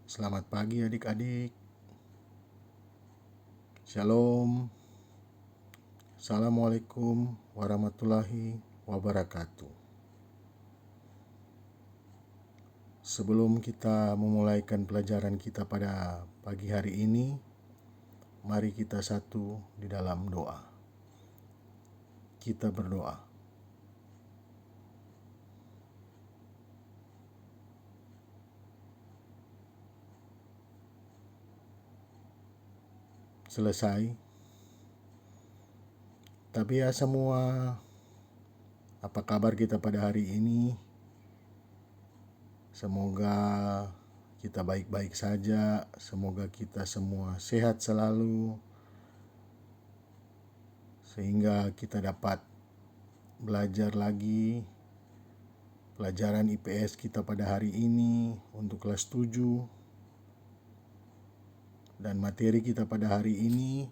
Selamat pagi adik-adik. Shalom. Assalamualaikum warahmatullahi wabarakatuh. Sebelum kita memulaikan pelajaran kita pada pagi hari ini, mari kita satu di dalam doa. Kita berdoa. Selesai. Tapi ya semua, apa kabar kita pada hari ini? Semoga kita baik-baik saja, semoga kita semua sehat selalu, sehingga kita dapat belajar lagi pelajaran IPS kita pada hari ini untuk kelas 7. Dan materi kita pada hari ini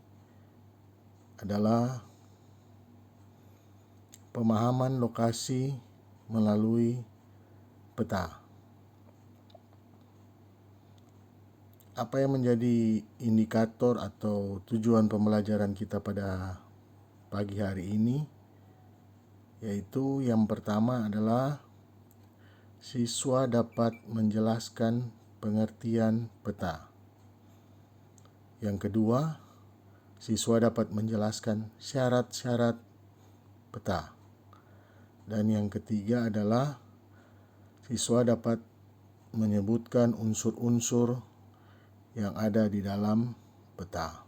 adalah pemahaman lokasi melalui peta. Apa yang menjadi indikator atau tujuan pembelajaran kita pada pagi hari ini? Yaitu yang pertama adalah siswa dapat menjelaskan pengertian peta. Yang kedua, siswa dapat menjelaskan syarat-syarat peta. Dan yang ketiga adalah siswa dapat menyebutkan unsur-unsur yang ada di dalam peta.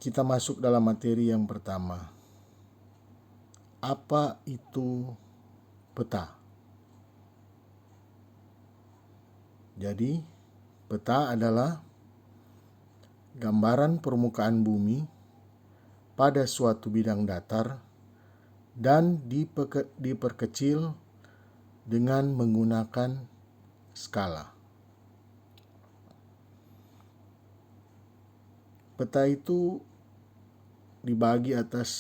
Kita masuk dalam materi yang pertama. Apa itu peta? Jadi, peta adalah gambaran permukaan bumi pada suatu bidang datar dan diperkecil dengan menggunakan skala. Peta itu dibagi atas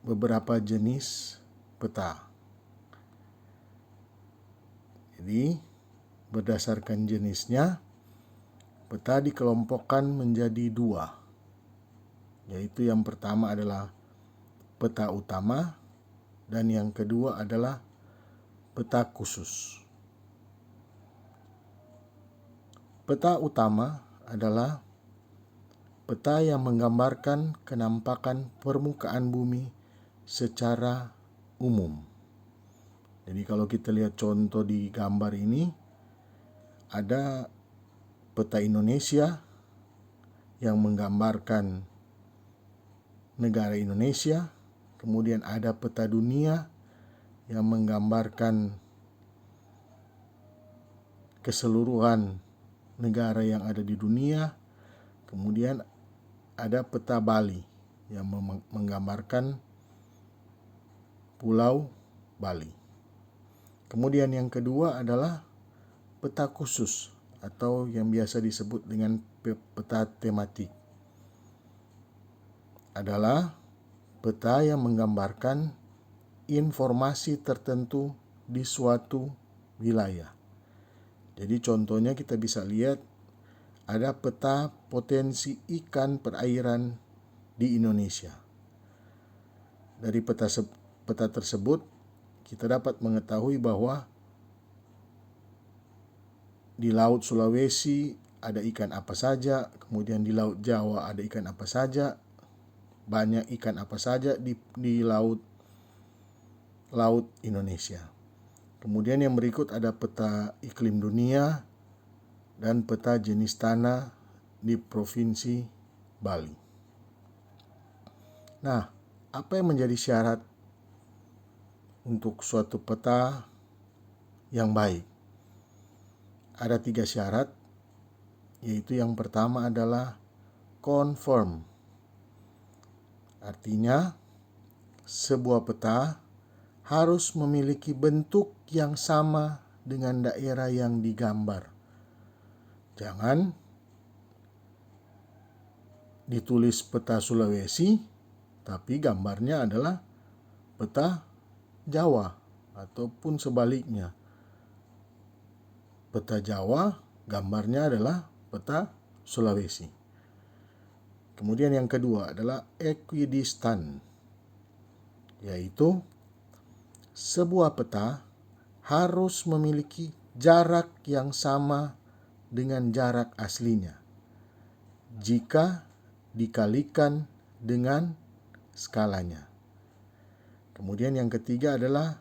beberapa jenis peta. Jadi, berdasarkan jenisnya, peta dikelompokkan menjadi 2. Yaitu yang pertama adalah peta utama dan yang kedua adalah peta khusus. Peta utama adalah peta yang menggambarkan kenampakan permukaan bumi secara umum. Jadi kalau kita lihat contoh di gambar ini, ada peta Indonesia yang menggambarkan negara Indonesia, kemudian ada peta dunia yang menggambarkan keseluruhan negara yang ada di dunia, kemudian ada peta Bali yang menggambarkan Pulau Bali. Kemudian yang kedua adalah peta khusus atau yang biasa disebut dengan peta tematik. Adalah peta yang menggambarkan informasi tertentu di suatu wilayah. Jadi contohnya kita bisa lihat ada peta potensi ikan perairan di Indonesia. Dari peta tersebut kita dapat mengetahui bahwa di Laut Sulawesi ada ikan apa saja, kemudian di Laut Jawa ada ikan apa saja, banyak ikan apa saja di laut Indonesia. Kemudian yang berikut ada peta iklim dunia dan peta jenis tanah di Provinsi Bali. Nah, apa yang menjadi syarat untuk suatu peta yang baik? Ada 3 syarat, yaitu yang pertama adalah confirm. Artinya, sebuah peta harus memiliki bentuk yang sama dengan daerah yang digambar. Jangan ditulis peta Sulawesi, tapi gambarnya adalah peta Jawa ataupun sebaliknya. peta Jawa, gambarnya adalah peta Sulawesi. Kemudian yang kedua adalah equidistant, yaitu sebuah peta harus memiliki jarak yang sama dengan jarak aslinya jika dikalikan dengan skalanya. Kemudian yang ketiga adalah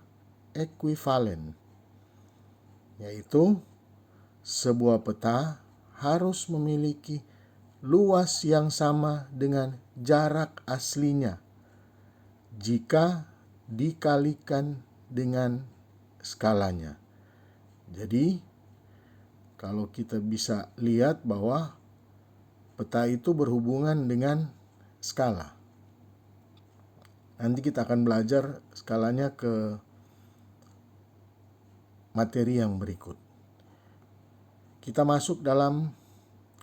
equivalent, yaitu sebuah peta harus memiliki luas yang sama dengan jarak aslinya jika dikalikan dengan skalanya. Jadi, kalau kita bisa lihat bahwa peta itu berhubungan dengan skala. Nanti kita akan belajar skalanya ke materi yang berikut. Kita masuk dalam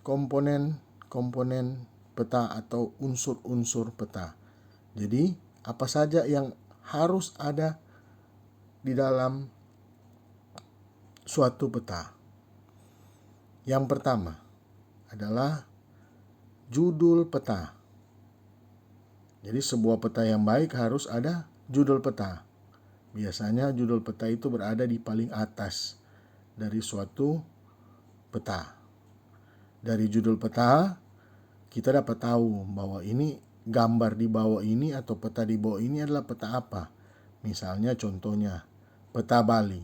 komponen peta atau unsur-unsur peta. Jadi, apa saja yang harus ada di dalam suatu peta? Yang pertama adalah judul peta. Jadi sebuah peta yang baik harus ada judul peta. Biasanya judul peta itu berada di paling atas dari suatu peta. Dari judul peta kita dapat tahu bahwa ini gambar di bawah ini atau peta di bawah ini adalah peta apa. Misalnya contohnya peta Bali.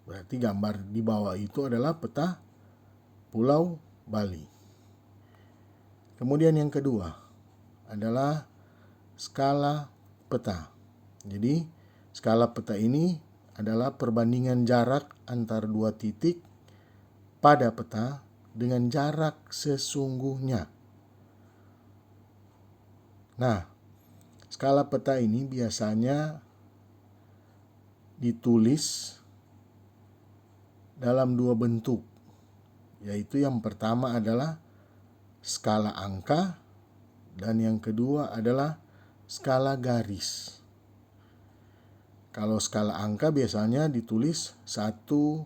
Berarti gambar di bawah itu adalah peta Pulau Bali. Kemudian yang kedua adalah skala peta. Jadi skala peta ini adalah perbandingan jarak antar dua titik pada peta dengan jarak sesungguhnya. Nah, skala peta ini biasanya ditulis dalam dua bentuk, yaitu yang pertama adalah skala angka dan yang kedua adalah skala garis. Kalau skala angka biasanya ditulis 1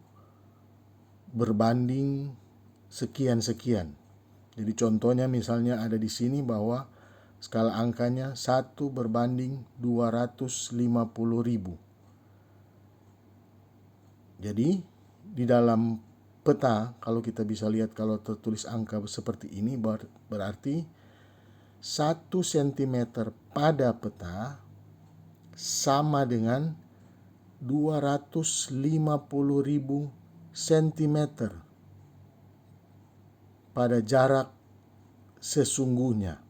berbanding sekian-sekian. Jadi contohnya misalnya ada di sini bahwa skala angkanya 1 berbanding 250.000. Jadi di dalam peta kalau kita bisa lihat kalau tertulis angka seperti ini berarti 1 cm pada peta sama dengan 250.000 cm pada jarak sesungguhnya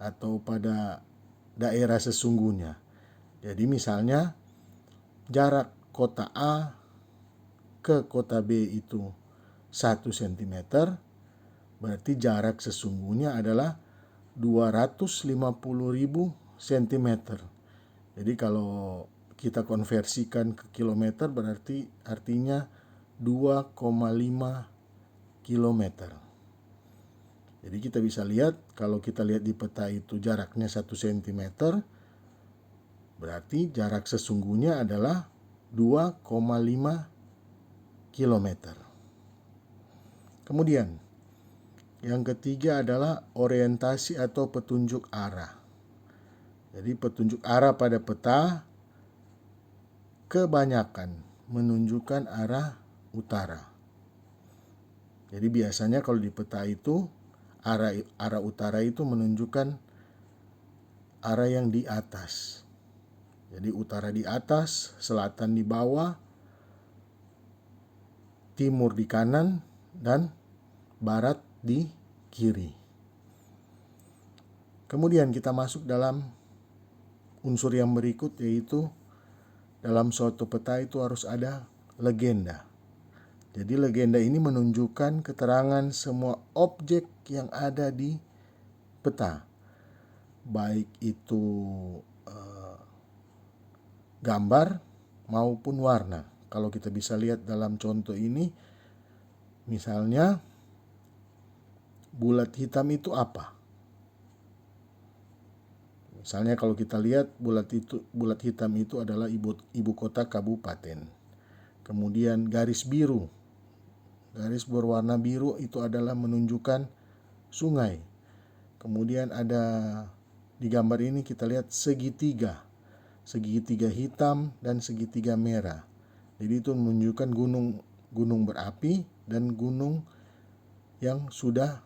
atau pada daerah sesungguhnya. Jadi misalnya jarak kota A ke kota B itu 1 cm, berarti jarak sesungguhnya adalah 250.000 cm. Jadi kalau kita konversikan ke kilometer berarti artinya 2,5 kilometer. Jadi kita bisa lihat kalau kita lihat di peta itu jaraknya 1 cm, berarti jarak sesungguhnya adalah 2,5 kilometer. Kemudian yang ketiga adalah orientasi atau petunjuk arah. Jadi petunjuk arah pada peta kebanyakan menunjukkan arah utara. Jadi biasanya kalau di peta itu arah utara itu menunjukkan arah yang di atas. Jadi utara di atas, selatan di bawah, timur di kanan, dan barat di kiri. Kemudian kita masuk dalam unsur yang berikut, yaitu dalam suatu peta itu harus ada legenda. Jadi legenda ini menunjukkan keterangan semua objek yang ada di peta, baik itu gambar maupun warna. Kalau kita bisa lihat dalam contoh ini, misalnya bulat hitam itu apa? Misalnya kalau kita lihat bulat hitam itu adalah ibu kota kabupaten. Kemudian garis biru Garis berwarna biru itu adalah menunjukkan sungai. Kemudian ada di gambar ini kita lihat segitiga. Segitiga hitam dan segitiga merah. Jadi itu menunjukkan gunung berapi dan gunung yang sudah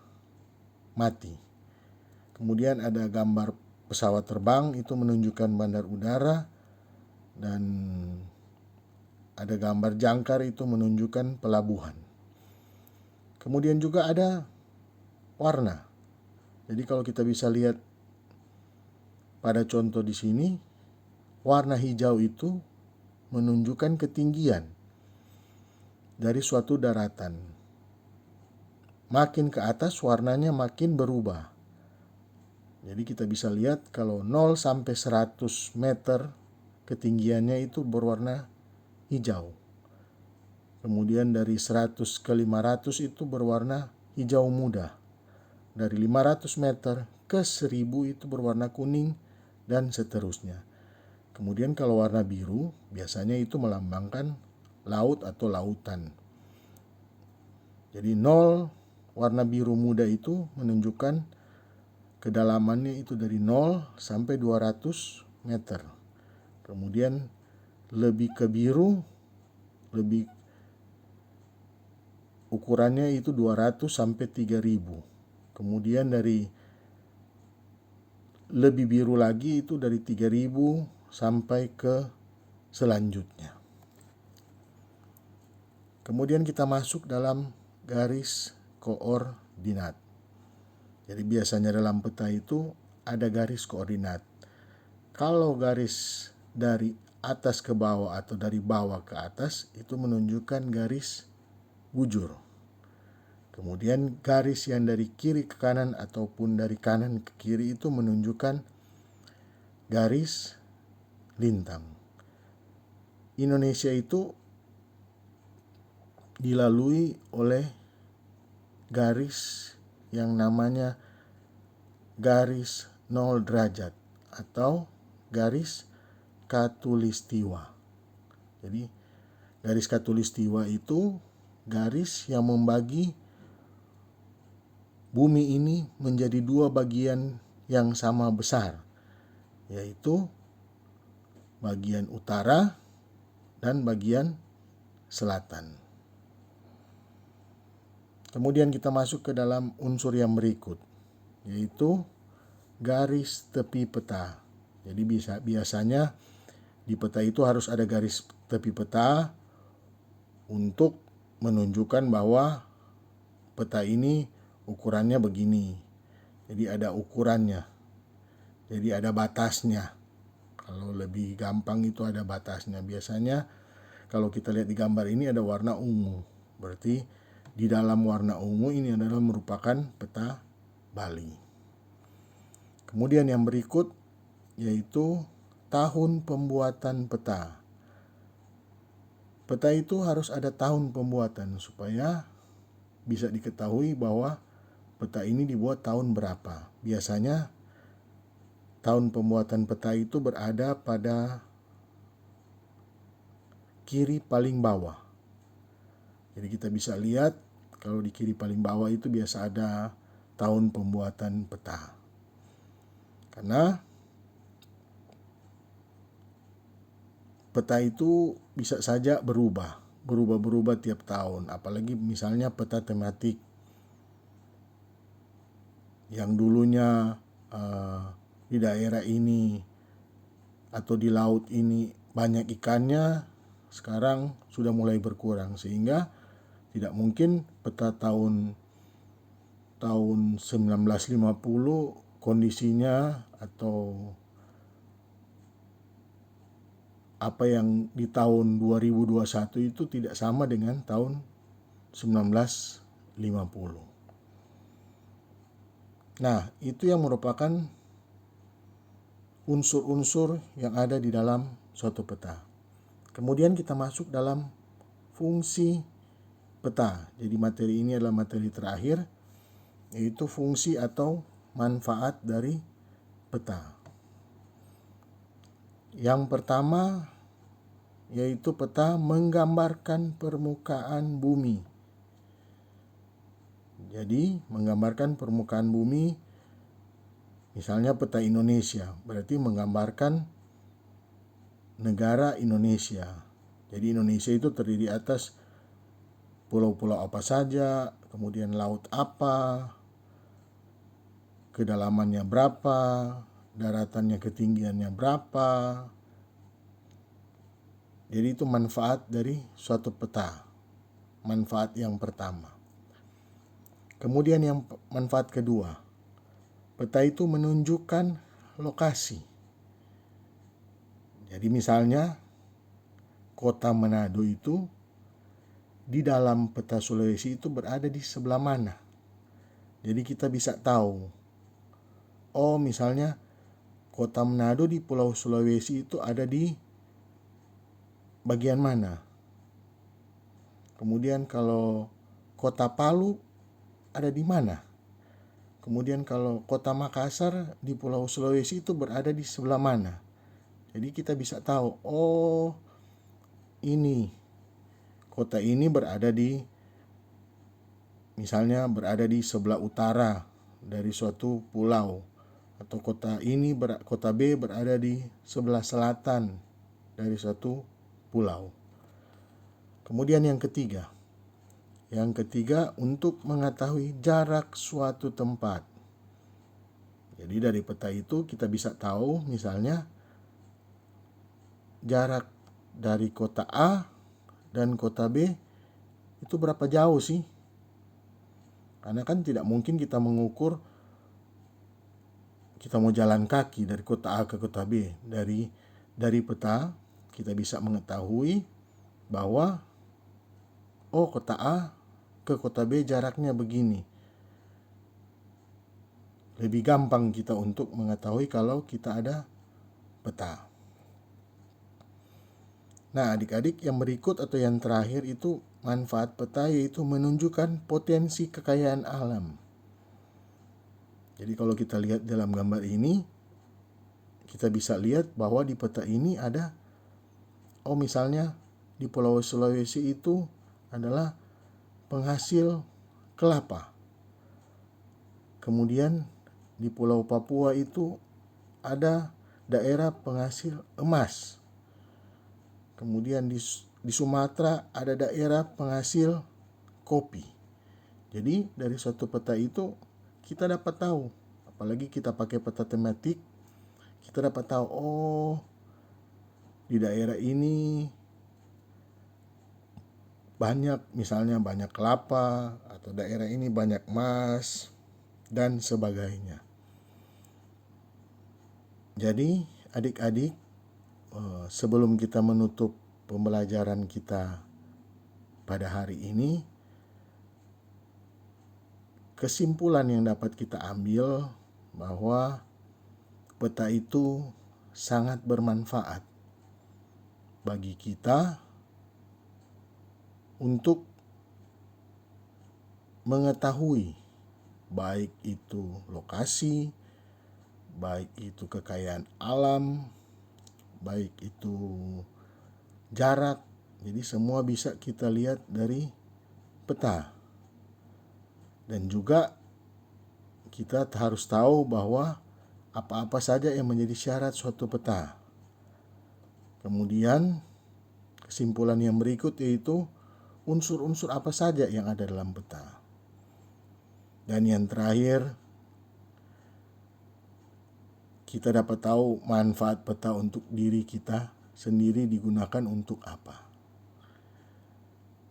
mati. Kemudian ada gambar pesawat terbang, itu menunjukkan bandar udara, dan ada gambar jangkar, itu menunjukkan pelabuhan. Kemudian juga ada warna. Jadi kalau kita bisa lihat pada contoh di sini, warna hijau itu menunjukkan ketinggian dari suatu daratan. Makin ke atas warnanya makin berubah. Jadi kita bisa lihat kalau 0 sampai 100 meter ketinggiannya itu berwarna hijau. Kemudian dari 100 ke 500 itu berwarna hijau muda. Dari 500 meter ke 1000 itu berwarna kuning dan seterusnya. Kemudian kalau warna biru biasanya itu melambangkan laut atau lautan. Jadi 0 warna biru muda itu menunjukkan kedalamannya itu dari 0 sampai 200 meter. Kemudian lebih ke biru, lebih ukurannya itu 200 sampai 3000. Kemudian dari lebih biru lagi itu dari 3000 sampai ke selanjutnya. Kemudian kita masuk dalam garis koordinat. Jadi biasanya dalam peta itu ada garis koordinat. Kalau garis dari atas ke bawah atau dari bawah ke atas itu menunjukkan garis bujur. Kemudian garis yang dari kiri ke kanan ataupun dari kanan ke kiri itu menunjukkan garis lintang. Indonesia itu dilalui oleh garis yang namanya garis 0 derajat atau garis khatulistiwa. Jadi garis khatulistiwa itu garis yang membagi bumi ini menjadi dua bagian yang sama besar, yaitu bagian utara dan bagian selatan. Kemudian kita masuk ke dalam unsur yang berikut, yaitu garis tepi peta. Jadi biasanya di peta itu harus ada garis tepi peta untuk menunjukkan bahwa peta ini ukurannya begini. Jadi ada ukurannya. Jadi ada batasnya. Kalau lebih gampang itu ada batasnya. Biasanya kalau kita lihat di gambar ini ada warna ungu. Berarti di dalam warna ungu ini adalah merupakan peta Bali. Kemudian yang berikut yaitu tahun pembuatan peta. Peta itu harus ada tahun pembuatan supaya bisa diketahui bahwa peta ini dibuat tahun berapa. Biasanya tahun pembuatan peta itu berada pada kiri paling bawah. Jadi kita bisa lihat kalau di kiri paling bawah itu biasa ada tahun pembuatan peta. Karena peta itu bisa saja berubah tiap tahun. Apalagi misalnya peta tematik yang dulunya di daerah ini atau di laut ini banyak ikannya, sekarang sudah mulai berkurang, sehingga tidak mungkin peta tahun 1950 kondisinya atau apa yang di tahun 2021 itu tidak sama dengan tahun 1950. Nah, itu yang merupakan unsur-unsur yang ada di dalam suatu peta. Kemudian kita masuk dalam fungsi peta. Jadi materi ini adalah materi terakhir, yaitu fungsi atau manfaat dari peta. Yang pertama yaitu peta menggambarkan permukaan bumi. Jadi menggambarkan permukaan bumi, misalnya peta Indonesia, berarti menggambarkan negara Indonesia. Jadi Indonesia itu terdiri atas pulau-pulau apa saja, kemudian laut apa, kedalamannya berapa, daratannya ketinggiannya berapa. Jadi itu manfaat dari suatu peta. Manfaat yang pertama. Kemudian yang manfaat kedua, peta itu menunjukkan lokasi. Jadi misalnya kota Manado itu di dalam peta Sulawesi itu berada di sebelah mana. Jadi kita bisa tahu, oh misalnya kota Manado di Pulau Sulawesi itu ada di bagian mana. Kemudian kalau kota Palu ada di mana. Kemudian kalau kota Makassar di Pulau Sulawesi itu berada di sebelah mana. Jadi kita bisa tahu, oh ini kota ini berada di, misalnya berada di sebelah utara dari suatu pulau. Atau kota B berada di sebelah selatan dari suatu pulau. Kemudian yang ketiga untuk mengetahui jarak suatu tempat. Jadi dari peta itu kita bisa tahu misalnya jarak dari kota A dan kota B itu berapa jauh sih? Karena kan tidak mungkin kita mengukur kita mau jalan kaki dari kota A ke kota B. Dari peta kita bisa mengetahui bahwa oh kota A ke kota B jaraknya begini. Lebih gampang kita untuk mengetahui kalau kita ada peta. Nah, adik-adik, yang berikut atau yang terakhir itu manfaat peta, yaitu menunjukkan potensi kekayaan alam. Jadi kalau kita lihat dalam gambar ini, kita bisa lihat bahwa di peta ini ada, oh misalnya di Pulau Sulawesi itu adalah penghasil kelapa. Kemudian di Pulau Papua itu ada daerah penghasil emas. Kemudian di Sumatera ada daerah penghasil kopi. Jadi dari suatu peta itu kita dapat tahu, apalagi kita pakai peta tematik, kita dapat tahu, oh di daerah ini misalnya banyak kelapa, atau daerah ini banyak emas, dan sebagainya. Jadi adik-adik, sebelum kita menutup pembelajaran kita pada hari ini, kesimpulan yang dapat kita ambil bahwa peta itu sangat bermanfaat bagi kita untuk mengetahui baik itu lokasi, baik itu kekayaan alam, baik itu jarak. Jadi semua bisa kita lihat dari peta. Dan juga kita harus tahu bahwa apa-apa saja yang menjadi syarat suatu peta. Kemudian kesimpulan yang berikut yaitu unsur-unsur apa saja yang ada dalam peta. Dan yang terakhir, kita dapat tahu manfaat peta untuk diri kita sendiri digunakan untuk apa.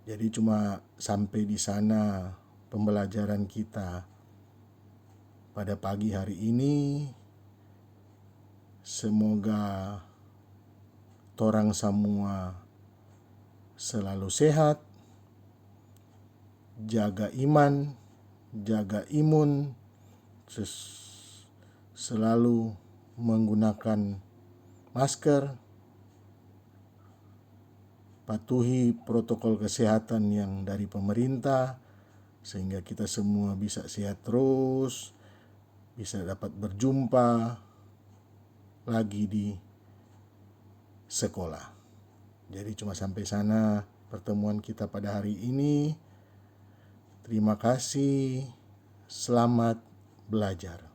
Jadi cuma sampai di sana pembelajaran kita pada pagi hari ini. Semoga torang semua selalu sehat, jaga iman, jaga imun, selalu menggunakan masker, patuhi protokol kesehatan yang dari pemerintah, sehingga kita semua bisa sehat terus, bisa dapat berjumpa lagi di sekolah. Jadi cuma sampai sana pertemuan kita pada hari ini. Terima kasih. Selamat belajar.